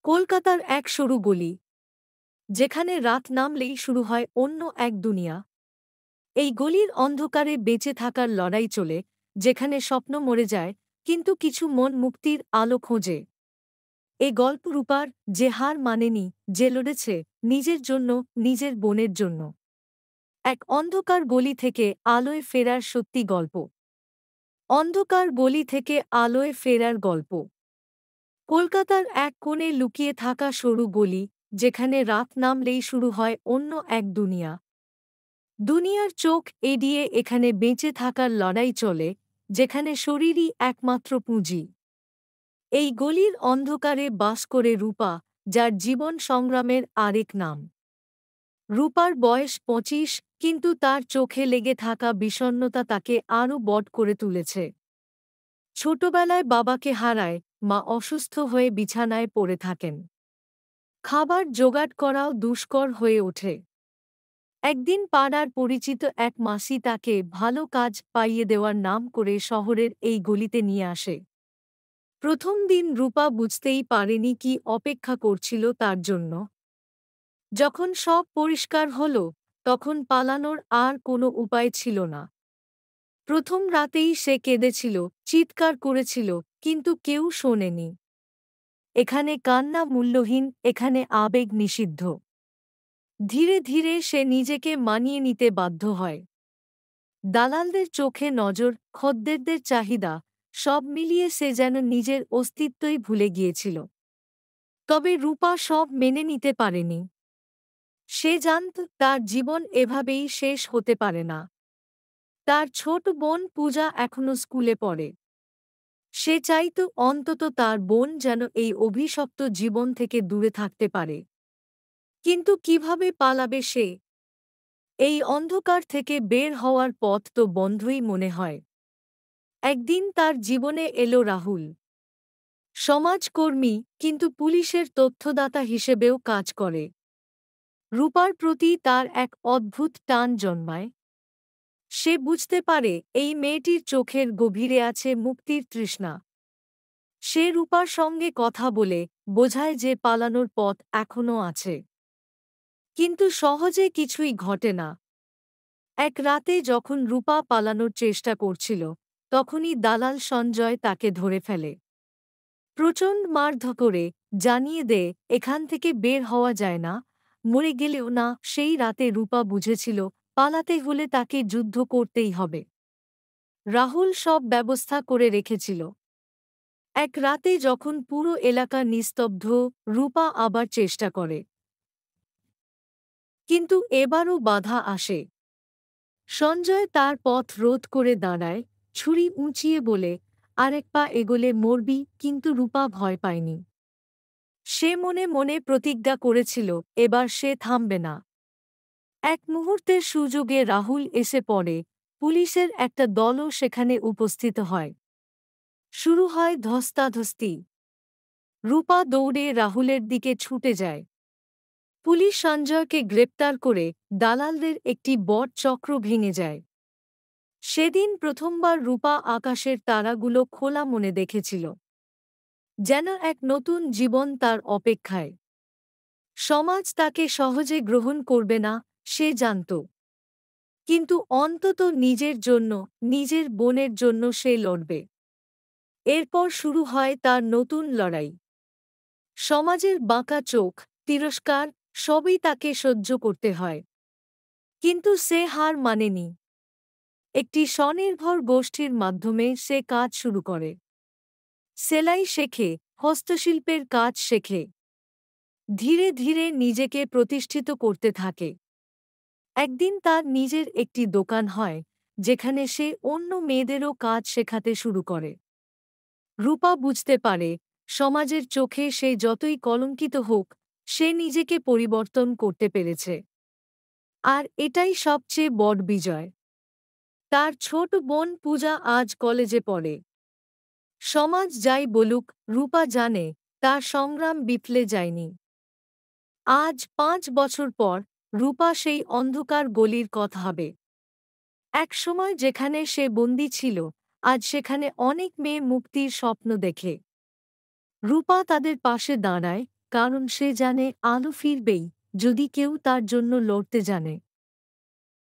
কলকাতার এক সরু গলি, যেখানে রাত নামলেই শুরু হয় অন্য এক দুনিয়া। এই গলির অন্ধকারে বেঁচে থাকার লড়াই চলে, যেখানে স্বপ্ন মরে যায়, কিন্তু কিছু মন মুক্তির আলো খোঁজে। এ গল্প রূপার, যে হার মানেনি, যে লড়েছে নিজের জন্য, নিজের বোনের জন্য। এক অন্ধকার গলি থেকে আলোয় ফেরার সত্যি গল্প। অন্ধকার গলি থেকে আলোয় ফেরার গল্প। কলকাতার এক কোণে লুকিয়ে থাকা সরু গলি, যেখানে রাত নামলেই শুরু হয় অন্য এক দুনিয়া। দুনিয়ার চোখ এড়িয়ে এখানে বেঁচে থাকার লড়াই চলে, যেখানে শরীরই একমাত্র পুঁজি। এই গলির অন্ধকারে বাস করে রূপা, যার জীবন সংগ্রামের আরেক নাম। রূপার বয়স ২৫, কিন্তু তার চোখে লেগে থাকা বিষণ্ণতা তাকে আরও বড় করে তুলেছে। ছোটবেলায় বাবাকে হারায়, মা অসুস্থ হয়ে বিছানায় পড়ে থাকেন। খাবার জোগাড় করাও দুষ্কর হয়ে ওঠে। একদিন পাড়ার পরিচিত এক মাসি তাকে ভালো কাজ পাইয়ে দেওয়ার নাম করে শহরের এই গলিতে নিয়ে আসে। প্রথম দিন রূপা বুঝতেই পারেনি কি অপেক্ষা করছিল তার জন্য। যখন সব পরিষ্কার হল, তখন পালানোর আর কোনো উপায় ছিল না। প্রথম রাতেই সে কেঁদেছিল, চিৎকার করেছিল, কিন্তু কেউ শোনেনি। এখানে কান্না মূল্যহীন, এখানে আবেগ নিষিদ্ধ। ধীরে ধীরে সে নিজেকে মানিয়ে নিতে বাধ্য হয়। দালালদের চোখে নজর, খদ্দেরদের চাহিদা, সব মিলিয়ে সে যেন নিজের অস্তিত্বই ভুলে গিয়েছিল। তবে রূপা সব মেনে নিতে পারেনি। সে জানত তার জীবন এভাবেই শেষ হতে পারে না। তার ছোট বোন পূজা এখনো স্কুলে পড়ে। সে চাইত অন্তত তার বোন যেন এই অভিশপ্ত জীবন থেকে দূরে থাকতে পারে। কিন্তু কিভাবে পালাবে সে? এই অন্ধকার থেকে বের হওয়ার পথ তো বন্ধই মনে হয়। একদিন তার জীবনে এলো রাহুল। সমাজকর্মী, কিন্তু পুলিশের তথ্যদাতা হিসেবেও কাজ করে। রূপার প্রতি তার এক অদ্ভুত টান জন্মায়। সে বুঝতে পারে এই মেয়েটির চোখের গভীরে আছে মুক্তির তৃষ্ণা। সে রূপার সঙ্গে কথা বলে বোঝায় যে পালানোর পথ এখনও আছে। কিন্তু সহজে কিছুই ঘটে না। এক রাতে যখন রূপা পালানোর চেষ্টা করছিল, তখনই দালাল সঞ্জয় তাকে ধরে ফেলে। প্রচণ্ড মারধর করে জানিয়ে দেয় এখান থেকে বের হওয়া যায় না, মরে গেলেও না। সেই রাতে রূপা বুঝেছিল পালাতে হলে তাকে যুদ্ধ করতেই হবে। রাহুল সব ব্যবস্থা করে রেখেছিল। এক রাতে যখন পুরো এলাকা নিস্তব্ধ, রূপা আবার চেষ্টা করে। কিন্তু এবারও বাধা আসে। সঞ্জয় তার পথ রোধ করে দাঁড়ায়, ছুরি উঁচিয়ে বলে, আরেক পা এগোলে মরবি। কিন্তু রূপা ভয় পায়নি। সে মনে মনে প্রতিজ্ঞা করেছিল এবার সে থামবে না। এক মুহূর্তের সুযোগে রাহুল এসে পড়ে, পুলিশের একটা দলও সেখানে উপস্থিত হয়। শুরু হয় ধস্তাধস্তি। রূপা দৌড়ে রাহুলের দিকে ছুটে যায়। পুলিশ সঞ্জয়কে গ্রেপ্তার করে দালালদের একটি বড় চক্র ভেঙে যায়। সেদিন প্রথমবার রূপা আকাশের তারাগুলো খোলা মনে দেখেছিল। যেন এক নতুন জীবন তার অপেক্ষায়। সমাজ তাকে সহজে গ্রহণ করবে না, সে জানত। কিন্তু অন্তত নিজের জন্য, নিজের বোনের জন্য সে লড়বে। এরপর শুরু হয় তার নতুন লড়াই। সমাজের বাঁকা চোখ, তিরস্কার, সবই তাকে সহ্য করতে হয়। কিন্তু সে হার মানেনি। একটি স্বনির্ভর গোষ্ঠীর মাধ্যমে সে কাজ শুরু করে। সেলাই শেখে, হস্তশিল্পের কাজ শেখে। ধীরে ধীরে নিজেকে প্রতিষ্ঠিত করতে থাকে। একদিন তার নিজের একটি দোকান হয়, যেখানে সে অন্য মেয়েদেরও কাজ শেখাতে শুরু করে। রূপা বুঝতে পারে সমাজের চোখে সে যতই কলঙ্কিত হোক, সে নিজেকে পরিবর্তন করতে পেরেছে। আর এটাই সবচেয়ে বড় বিজয়। তার ছোট বোন পূজা আজ কলেজে পড়ে। সমাজ যাই বলুক, রূপা জানে তার সংগ্রাম বিফলে যায়নি। আজ ৫ বছর পর রূপা সেই অন্ধকার গলির কথা ভাবে। একসময় যেখানে সে বন্দী ছিল, আজ সেখানে অনেক মেয়ে মুক্তির স্বপ্ন দেখে। রূপা তাদের পাশে দাঁড়ায়, কারণ সে জানে আলো ফিরবেই যদি কেউ তার জন্য লড়তে জানে।